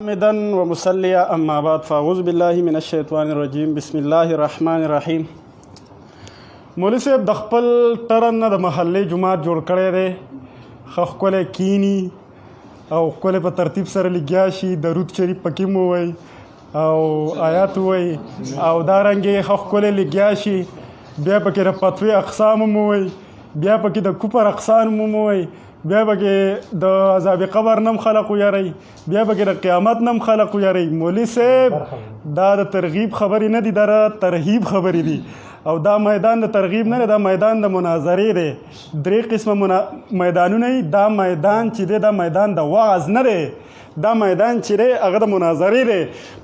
حمدا ومصليا اما بعد فاعوذ بالله من الشیطان الرجیم بسم الله الرحمن الرحیم. مولوی صاحب د خپل ټرن نه د محلې جماعت جوړ کړی دی، ښه ښکلی کینی او ښکلی په ترتیب سره لګیا شي، درود شریف پکې مو ووایي او آیات ووایي او دارنګې ښه ښکلی لګیا شي، بیا پکې د فتوی اقسام مو ووایي، بیا پکې د کفر اقسام مو ووایي، بیا پکې د عذاب قبر نم خلق ویری، بیا پکې د قیامت نم خلق ویری. مولوی صاحب دا د ترغیب خبرې نه دي، دا د ترهیب خبرې دي او دا میدان د ترغیب نه دی، دا میدان د مناظرې دی. درې قسمه میدانونه دي، دا میدان چې دی دا میدان د وعظ نه دی، دا میدان چې دی هغه د مناظرې دی.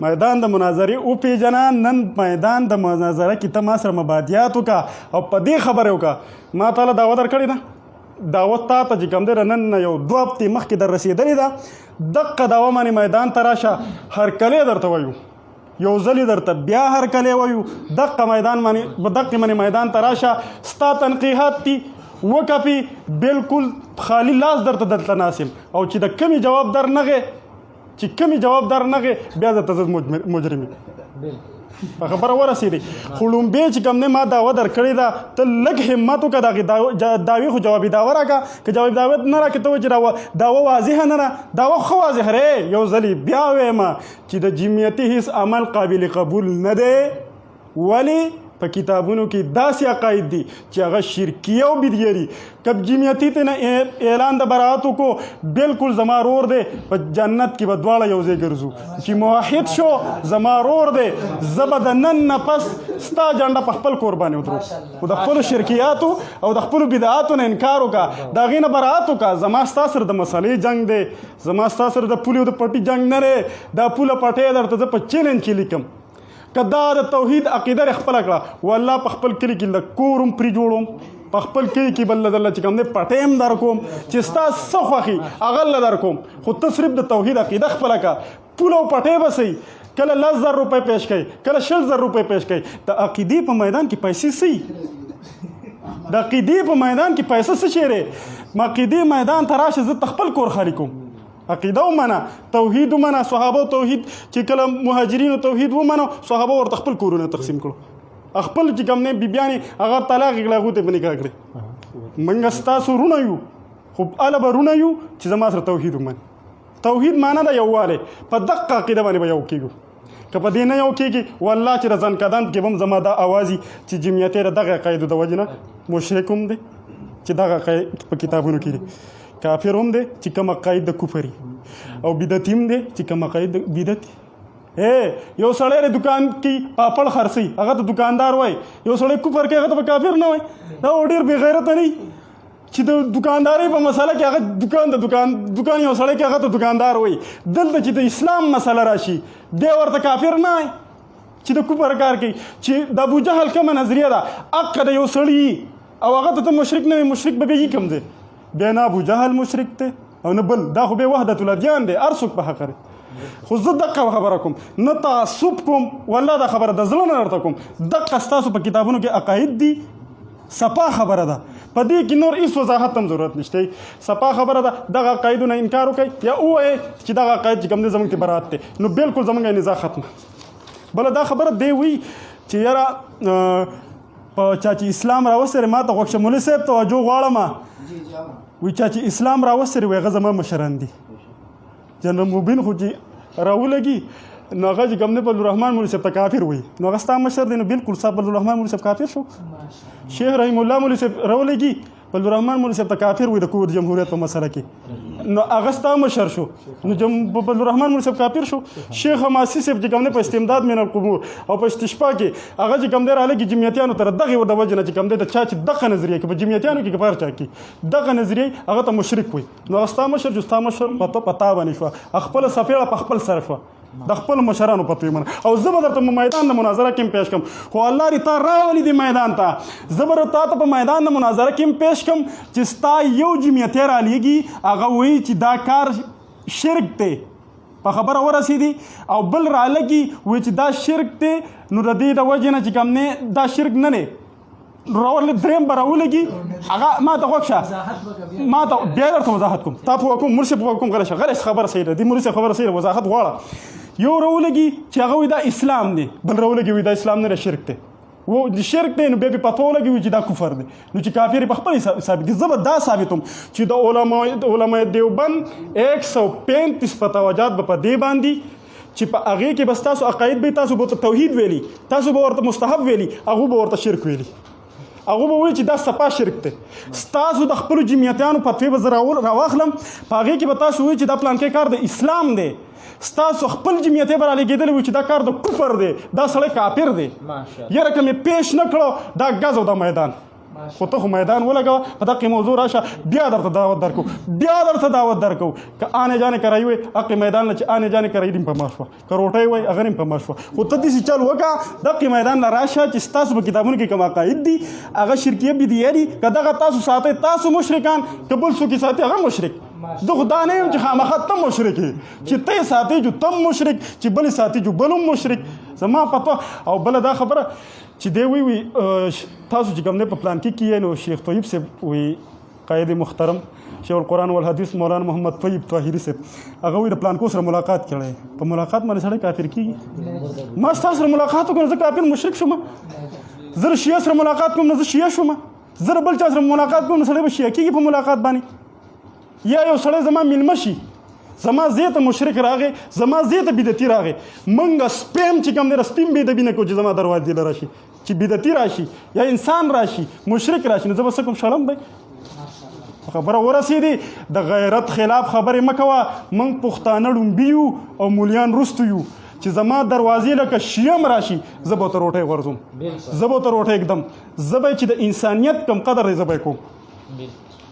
میدان د مناظرې وپېژنه، نن میدان د مناظره کې ته ما سره مبادیات وکړه او په دې خبرې وکړه. ما تاله دعوه درکړې ده، دعوت تا ته چې کوم دی نن نه یو 2 هفتې مخکې در رسېدلې ده، دقه دعوه باندې میدان ته راشه، هرکلی درته وایو، یو ځل یې درته بیا هرکلی وایو، دقه میدان باندې میدان ته راشه، ستا تنقیحات دي وکپي بالکل خالی لاس درته دلته ناسم او چې د کمی جواب در نغې بیا درته زه مجرم په خبره ورسېدې. خو لومبې چې کوم دی ما دعوه درکړې ده، ته لږ همت وکړه، د هغې دعوې خو جوابي دعوه راکړه، که جوابي دعوه نه راکړې ته وایې چې دعوه واضحه نه ده، دعوه ښه واضحه دی. یو ځلې بیا وایم چې د جمعیتي هیڅ عمل قابل قبول نه دی. ولې؟ په کتابونو کې داسې عقاید دي چې هغه شرکیه او بدعي دي. که جمعیتي ته نه اعلان د براعت وکړو، بالکل زما رور دی، په جنت کې به دواړه یو ځای ګرځو. چې موحد شو زما رور دی، زه به د نن نه پس ستا جنډه په خپل کور باندې ودرو، خو د خپلو شرکیاتو او د خپلو بدعاتو نه انکار وکړه، د هغې نه براعت وکړه. زما ستا سره د مسلې جنګ دی، زما ستا سره د پولې او د پټي جنګ نه دی. دا پوله پټۍ درته زه په چیلنج کې لیکم، که دا د توحید عقیده خپله کړه، والله په خپل کلي کې له کور هم پرې جوړوم، په خپل کلي کې بل درله چې کوم دی پټۍ هم در کوم، چې ستا څه خوښي هغه له در کوم، خو ته صرف د توحید عقیده خپله کړه. پوله او پټۍ به صحیح، کله 10,000 روپۍ پیش کوي، کله 20,000 روپۍ پیش کوي. د عقیدې په میدان کې پیسې څه د عقیدې په میدان کې پیسې څه شی دی؟ عقیدې میدان ته راشه، زه خپل کور خالي کوم، عقیده ومنه، توحید ومنه. صحابه توحید چې کله مهاجرینو توحید ومنه، صحابه ورته خپل کورونه تقسیم کړو، خپل چې کوم نه بیبیانې هغه طلاق کړه، هغو ته به نکاح کړې. موږ ستاسو رونه یو، خو هله به رونه یو چې زما سره توحید ومني. توحید معنا ده یووالی، په دقه عقیده باندې به یو کېږو. که په دې نه یو کېږي، والله چې د زنکدن کې به هم زما دا اواز وي چې جمعیتي د دغه عقایدو د وجې نه مشرک هم دی، چې دغه عقاید په کتابونو کې دي، کافر هم دی چې کوم عقاید د کفري، او بدعتي هم دی چې کوم عقاید د بدعتي. یو سړی د دکان کې پاپړ خرڅوي، هغه ته دکاندار وایي، یو سړی کفر کوي هغه ته به کافر نه وایي. دا ډېر بې غیرته نه چې د دکاندارۍ په مسله کې هغه دکان یو سړی کې هغه ته دکاندار وایي. دلته چې د اسلام مسله راشي دی ورته کافر نه وایي چې د کفر کار کوي. چې د ابوجهل کومه نظریه ده، حق د یو سړي او هغه ته مشرک نه وي، مشرک به بیا کوم دی؟ بیا نه ابوجهل مشرک دی او نه بل، دا خو بیا وحدت الادیان دی، هر څوک په حق دی. خو زه دقه خبره کوم، نه تعصب کوم، والله دا خبره د زړه نه درته کوم. دقه ستاسو په کتابونو کې عقاید دي، صفا خبره ده، په دې کې نور هېڅ وضاحت هم ضرورت نشته. صفا خبره ده، دغه عقایدو نه انکار وکړئ یا ووایئ چې دغه عقاید چې کوم دی زموږ کې برات دی، نو بالکل زموږ نزاع ختمه. بله دا خبره دی وایي چې یاره په چا چې اسلام راوسترې، ما ته غوښه مولوي صاحب توجه غواړم، وی چا چې اسلام راوسترې وایي هغه زما مشران دي. جنرال مبین خو چې راولګي نو هغه چې کوم دی بلورحمان مولوي صاحب ته کافر وایي، نو هغه ستا مشر دی، نو بالکل ستا بلورحمان مولوي صاحب کافر شو. شیخ رحیم الله مولوي صاحب راولګي، بلورحمان مولوي صاحب ته کافر وایي د کور جمهوریت په مسله کې، نو هغه ستا مشر شو، نو بلورحمان مولوي صاحب کافر شو. شیخ حماسي صاحب چې کوم دی په استمداد من القبور او په استشفا کې هغه چې کوم دی رالګي جمعیتیانو ته دغې د وجې نه چې کوم دی د چا چې دغه نظریه کې په جمعیتیانو کې که په هر چا کې دغه نظریه هغه ته مشرک وایي، نو هغه ستا مشر جو ستا مشر په تا باندې شوه، خپله څپېړه په خپل سر شوه، د خپل مشرانو پته ومنه. او زه به درته میدان د مناظره کې هم پیش کړم، خو الله دې تا راولي دې میدان ته، زه به تا ته په میدان د مناظره کې هم پیش کړم چې ستا یو جمعیتی رالیږي هغه وایي چې دا کار شرک دی، په خبره ورسېدي، او بل رالګي وایي چې دا شرک دی، نو د دې د وجې نه چې کوم نه دا شرک نه دی، راول دریم براولږي هغه ما ته وښه ما ته بیا درته وضاحت کوم تا په کوم مرشد په کوم غلط خبره صحیح ده دی مرشد خبره صحیح وضاحت غواړه یو راولږي چې هغه وي دا اسلام دی بل راولږي وي دا اسلام نه شرک دی و د شرک دی نو بیا په پتو لګي چې دا کفر دی نو چې کافر په خپل ثابت زه به دا ثابتوم چې د علماء دیوبند 135 فتاواجات په دې باندې چې په هغه کې بس تاسو عقاید به تاسو به توحید ویلي تاسو به ورته مستحب ویلي هغه به ورته شرک ویلي هغه به وایي چې دا سپا شرک دی ستاسو د خپل جمعیتانو فتوی به زه راواخلم په هغې کې به تاسو وایي چې دا پلانکی کار د اسلام دی ستاسو خپل جمعیتې به رالېږېدلی وي چې دا کار د کفر دی دا سړی کافر دی یاره که مې پیش نه کړو دا ګز او دا میدان خو ته خو میدان ولګوه په دقې موضوع راشه بیا درته دعوت درکو که آنے جانے کرائی وی حق میدان چې آنے جانے کرائی دیم په ما شوه که روټۍ وی هغه دیم په ما شوه خو ته داسې چل وکړه دقې میدان له راشه چې ستاسو په کتابونو کې کوم عقاید دي هغه شرکیه بدیه دي که دغه تاسو ساتئ تاسو مشرکان که بل څوک یې ساتي هغه مشرک زه خو دا نه یم چې خامخا ته مشرک یې چې ته یې ساتې جو تم مشرک چې بل یې ساتي جو بل هم مشرک زما پته او بله دا خبره چې دی وی تاسو چې کوم دی په پلان کې نو شیخ طیب صاحب وی قائد محترم شیخ القرآن والحدیث مولانا محمد طیب طاهري صاحب هغه وی د پلان کو سره ملاقات کړی په ملاقات باندې سړی کافر کېږي ما ستاسو سره ملاقات وکړم زه کافر مشرک شوم زه د شیعه سره ملاقات کوم نو زه شیعه شوم زه د بل چا سره ملاقات کوم نو سړی به شیعه کېږي په ملاقات باندې یا یو سړی زما میلمه شي زما زه ته مشرک راغی زما زه ته بدعتي راغی منګه سپیم چې کوم دی سپیم بدعتي نه کو چې زما دروازې له راشي چې بدعتي راشي یا انسان راشي مشرک راشي نو زه به څه کوم شلم به خبره ورسېدې د غیرت خلاف خبرې مه کوه موږ پښتانه ړومبي یو او مولیان رستو یو چې زما دروازې لکه شیم راشي زه به ورته روټۍ غورځوم زه به ورته روټۍ ږدم زه به چې د انسانیت کم قدر دی زه به یې کوم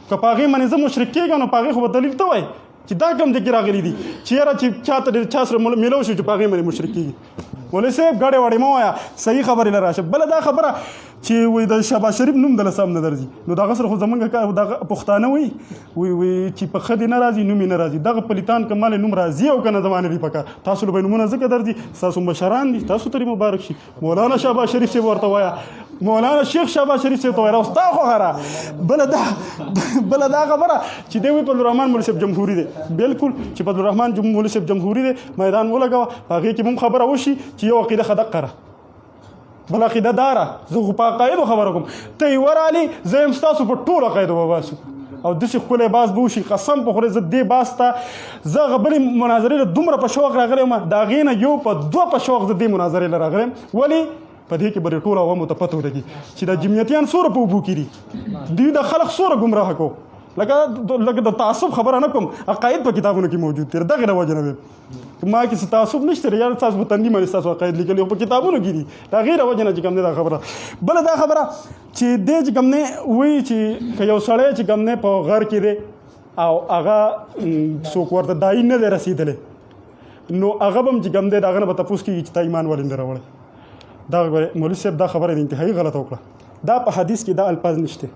که په هغې باندې زه مشرک کېږم نو په هغې خو به دلیل ته وایي چې دا کوم دی کې راغلي دي چې یاره چې چاته چا سره میلو شو چې په هغې باندې مشرک کېږي مولوي صاحب ګډې وړې مه وایه صحیح خبرې له راشه بله دا خبره چې وایي د شهباز شریف نوم د لسم نه درځي نو دغه سره خو زمونږ دغه پښتانه وایي چې په ښه دې نه راځي نوم یې نه راځي دغه پلیتان که مال نوم راځي او که نه زما نه دي پکار تاسو له به نومونه ځکه درځي ستاسو مشران دي تاسو ته مبارک شي مولانا شهباز شریف صاحب ورته وایه مولانا شیخ شهباز شریف صاحب ته وایه ستا خوښه بله دا خبره چې دی وایي فضلالرحمن مولوي صاحب جمهوري دی بالکل چې فضلالرحمن مولوي صاحب جمهوري دی میدان ولګوه په هغې کې هم خبره وشي چې یو عقیده ښه دقه ده بل عقیده داره زه خو په عقایدو خبره کوم ته یې ورالې زه یم ستاسو په ټولو عقایدو به باسو او داسې ښکلی باس به وشي قسم په خورې زه دې باس ته زه هغه بلې مناظرې له دومره په شوق راغلی یم د هغې نه یو په دوه په شوق زه دې مناظرې له راغلی یم ولې په دې کې به ټول عوامو ته پته ولګي چې د جمعیتیان څومره په اوبو کې دي دوی د خلق څومره ګمراه کو لکه د تعصب خبره نه کوم عقاید په کتابونو کې موجود دي دغې له وجې نه ما کې څه تعصب نشته دی یار تاسو په تندي باندې ستاسو عقاید لیکلي په کتابونو کې دي د هغې له وجې نه چې کوم دی دا خبره بله دا خبره چې دی چې کوم دی وایي چې که یو سړی چې کوم دی په غر کې دی او هغه څوک ورته دایي نه دی رسېدلی نو هغه به هم چې کوم دی د هغه نه به تپوس کېږي چې تا ایمان ولې نه راوړی دا مولوي صاحب دا خبره د انتهایي غلطه وکړه دا په حدیث کې دا الفاظ نشته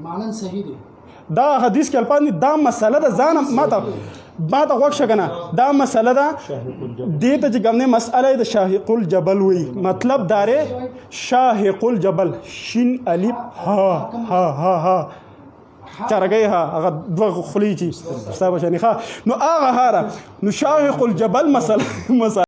معنن صحیح دی دا حدیث کې الفاظ دا مسله ده ځان ما ته غوږ شه که نه دا مسله ده دې ته چې کوم دی مسئله د شاهق الجبل وایي مطلب دا دی شاهق الجبل شین الف ها چرګۍ ها هغه دوه خولې چې ستا به شانې ښه نو هغه هاره نو شاهق الجبل مسله